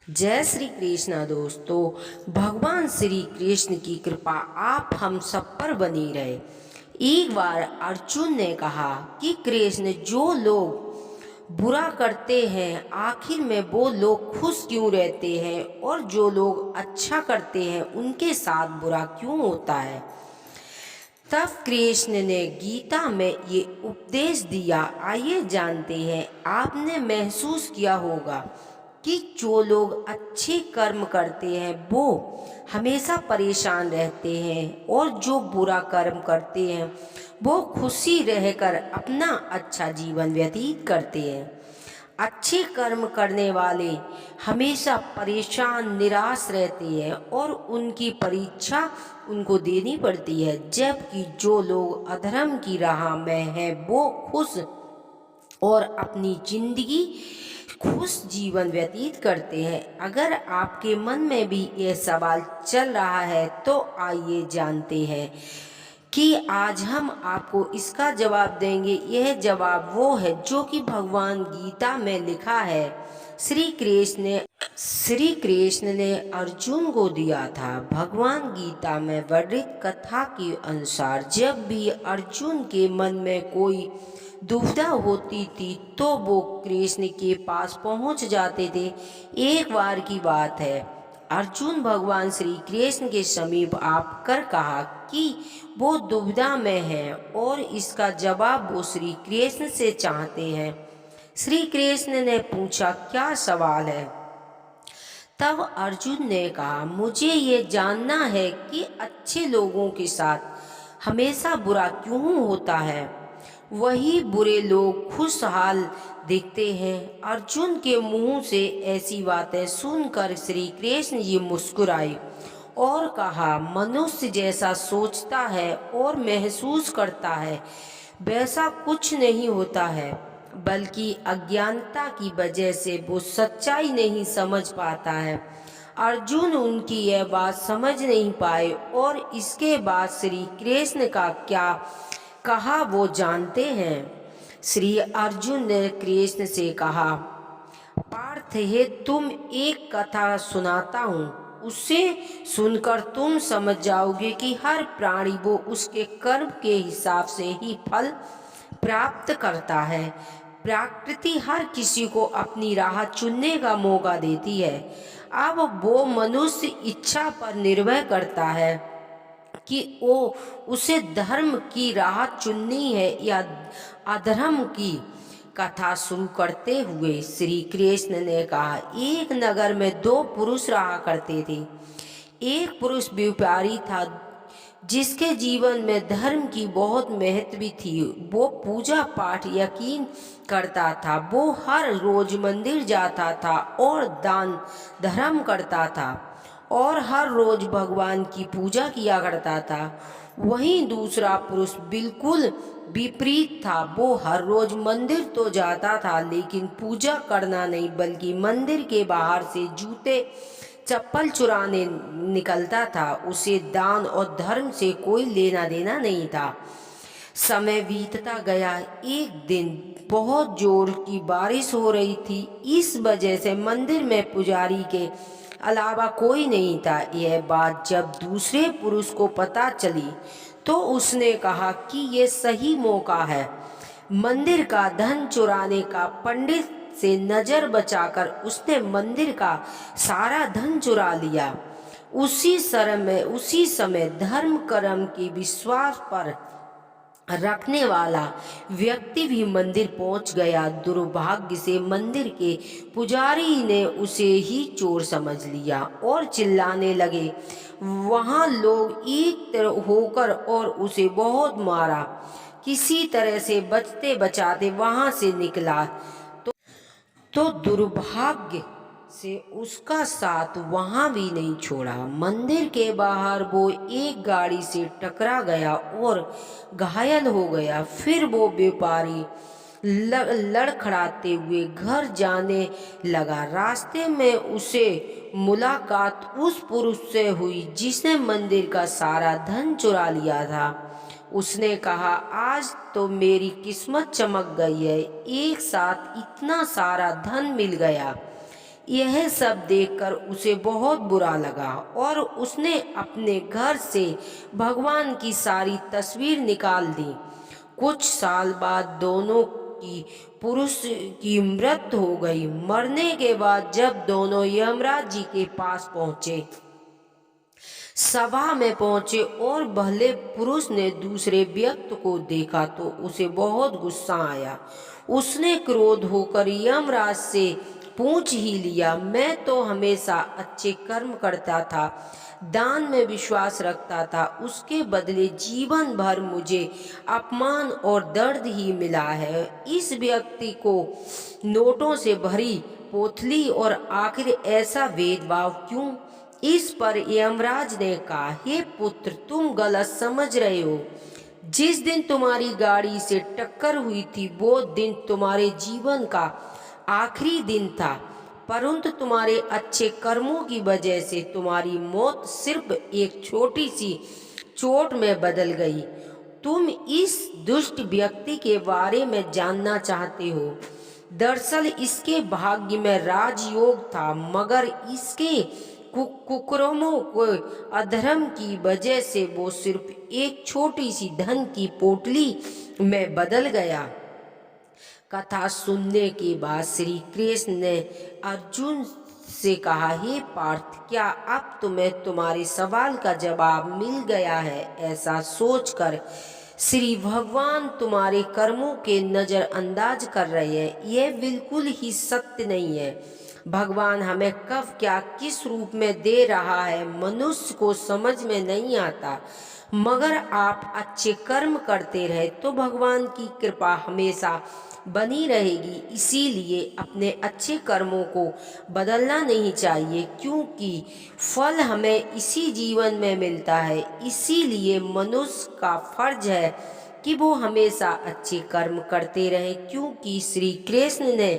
जय श्री कृष्ण दोस्तों। भगवान श्री कृष्ण की कृपा आप हम सब पर बनी रहे। एक बार अर्जुन ने कहा कि कृष्ण, जो लोग बुरा करते हैं आखिर में वो लोग खुश क्यों रहते हैं, और जो लोग अच्छा करते हैं उनके साथ बुरा क्यों होता है। तब कृष्ण ने गीता में ये उपदेश दिया। आइए जानते हैं। आपने महसूस किया होगा कि जो लोग अच्छे कर्म करते हैं वो हमेशा परेशान रहते हैं, और जो बुरा कर्म करते हैं वो खुशी रहकर अपना अच्छा जीवन व्यतीत करते हैं। अच्छे कर्म करने वाले हमेशा परेशान निराश रहते हैं और उनकी परीक्षा उनको देनी पड़ती है, जबकि जो लोग अधर्म की राह में हैं वो खुश और अपनी जिंदगी खुश जीवन व्यतीत करते हैं। अगर आपके मन में भी ये सवाल चल रहा है तो आइए जानते हैं कि आज हम आपको इसका जवाब देंगे। यह जवाब वो है जो कि भगवान गीता में लिखा है। श्री कृष्ण ने अर्जुन को दिया था। भगवान गीता में वर्णित कथा के अनुसार जब भी अर्जुन के मन में कोई दुविधा होती थी तो वो कृष्ण के पास पहुंच जाते थे। एक बार की बात है, अर्जुन भगवान श्री कृष्ण के समीप आकर कहा कि वो दुविधा में है और इसका जवाब वो श्री कृष्ण से चाहते हैं। श्री कृष्ण ने पूछा, क्या सवाल है। तब अर्जुन ने कहा, मुझे ये जानना है कि अच्छे लोगों के साथ हमेशा बुरा क्यों होता है। वही बुरे लोग खुशहाल दिखते हैं। अर्जुन के मुंह से ऐसी बातें सुनकर श्री कृष्ण जी मुस्कुराए और कहा, मनुष्य जैसा सोचता है और महसूस करता है वैसा कुछ नहीं होता है, बल्कि अज्ञानता की वजह से वो सच्चाई नहीं समझ पाता है। अर्जुन उनकी यह बात समझ नहीं पाए और इसके बाद श्री कृष्ण का क्या कहा वो जानते हैं। श्री अर्जुन ने कृष्ण से कहा, पार्थ है, तुम एक कथा सुनाता हूँ, उसे सुनकर तुम समझ जाओगे कि हर प्राणी वो उसके कर्म के हिसाब से ही फल प्राप्त करता है। प्रकृति हर किसी को अपनी राह चुनने का मौका देती है। अब वो मनुष्य इच्छा पर निर्भर करता है कि वो उसे धर्म की राह चुननी है या अधर्म की। कथा शुरू करते हुए श्री कृष्ण ने कहा, एक नगर में दो पुरुष रहा करते थे। एक पुरुष व्यापारी था जिसके जीवन में धर्म की बहुत महत्व थी। वो पूजा पाठ यकीन करता था। वो हर रोज मंदिर जाता था और दान धर्म करता था और हर रोज भगवान की पूजा किया करता था। वहीं दूसरा पुरुष बिल्कुल विपरीत था। वो हर रोज मंदिर तो जाता था लेकिन पूजा करना नहीं, बल्कि मंदिर के बाहर से जूते चप्पल चुराने निकलता था। उसे दान और धर्म से कोई लेना देना नहीं था। समय बीतता गया। एक दिन बहुत जोर की बारिश हो रही थी। इस वजह से मंदिर में पुजारी के अलावा कोई नहीं था। यह बात जब दूसरे पुरुष को पता चली तो उसने कहा कि ये सही मौका है मंदिर का धन चुराने का। पंडित से नजर बचाकर उसने मंदिर का सारा धन चुरा लिया। उसी समय धर्म कर्म के विश्वास पर रखने वाला व्यक्ति भी मंदिर पहुंच गया। दुर्भाग्य से मंदिर के पुजारी ने उसे ही चोर समझ लिया और चिल्लाने लगे। वहां लोग एक तरह होकर और उसे बहुत मारा। किसी तरह से बचते बचाते वहां से निकला तो दुर्भाग्य से उसका साथ वहां भी नहीं छोड़ा। मंदिर के बाहर वो एक गाड़ी से टकरा गया और घायल हो गया। फिर वो व्यापारी लड़खड़ाते हुए घर जाने लगा। रास्ते में उसे मुलाकात उस पुरुष से हुई जिसने मंदिर का सारा धन चुरा लिया था। उसने कहा, आज तो मेरी किस्मत चमक गई है, एक साथ इतना सारा धन मिल गया। यह सब देखकर उसे बहुत बुरा लगा और उसने अपने घर से भगवान की सारी तस्वीर निकाल दी। कुछ साल बाद दोनों की पुरुष की मृत्यु हो गई। मरने के बाद जब दोनों यमराज जी के पास पहुंचे, सभा में पहुंचे और भले पुरुष ने दूसरे व्यक्ति को देखा तो उसे बहुत गुस्सा आया। उसने क्रोध होकर यमराज से पूछ ही लिया, मैं तो हमेशा अच्छे कर्म करता था, दान में विश्वास रखता था, उसके बदले जीवन भर मुझे अपमान और दर्द ही मिला है। इस व्यक्ति को नोटों से भरी पोथली और आखिर ऐसा भेदभाव क्यों? इस पर यमराज ने कहा, हे पुत्र, तुम गलत समझ रहे हो। जिस दिन तुम्हारी गाड़ी से टक्कर हुई थी वो दिन तुम्हारे जीवन का आखिरी दिन था, परंतु तुम्हारे अच्छे कर्मों की वजह से तुम्हारी मौत सिर्फ एक छोटी सी चोट में बदल गई। तुम इस दुष्ट व्यक्ति के बारे में जानना चाहते हो। दरअसल इसके भाग्य में राजयोग था, मगर इसके कुकर्मों को अधर्म की वजह से वो सिर्फ एक छोटी सी धन की पोटली में बदल गया। कथा सुनने के बाद श्री कृष्ण ने अर्जुन से कहा, हे पार्थ, क्या अब तुम्हें तुम्हारे सवाल का जवाब मिल गया है? ऐसा सोचकर श्री भगवान तुम्हारे कर्मों के नजरअंदाज कर रहे हैं, यह बिल्कुल ही सत्य नहीं है। भगवान हमें कब क्या किस रूप में दे रहा है मनुष्य को समझ में नहीं आता, मगर आप अच्छे कर्म करते रहे तो भगवान की कृपा हमेशा बनी रहेगी। इसीलिए अपने अच्छे कर्मों को बदलना नहीं चाहिए, क्योंकि फल हमें इसी जीवन में मिलता है। इसीलिए मनुष्य का फर्ज है कि वो हमेशा अच्छे कर्म करते रहे, क्योंकि श्री कृष्ण ने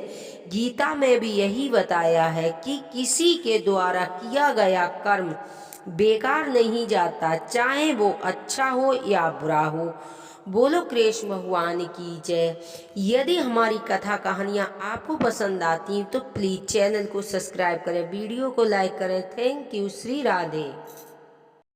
गीता में भी यही बताया है कि किसी के द्वारा किया गया कर्म बेकार नहीं जाता, चाहे वो अच्छा हो या बुरा हो। बोलो कृष्ण भगवान की जय। यदि हमारी कथा कहानियाँ आपको पसंद आती हैं तो प्लीज़ चैनल को सब्सक्राइब करें, वीडियो को लाइक करें। Thank you. श्री राधे।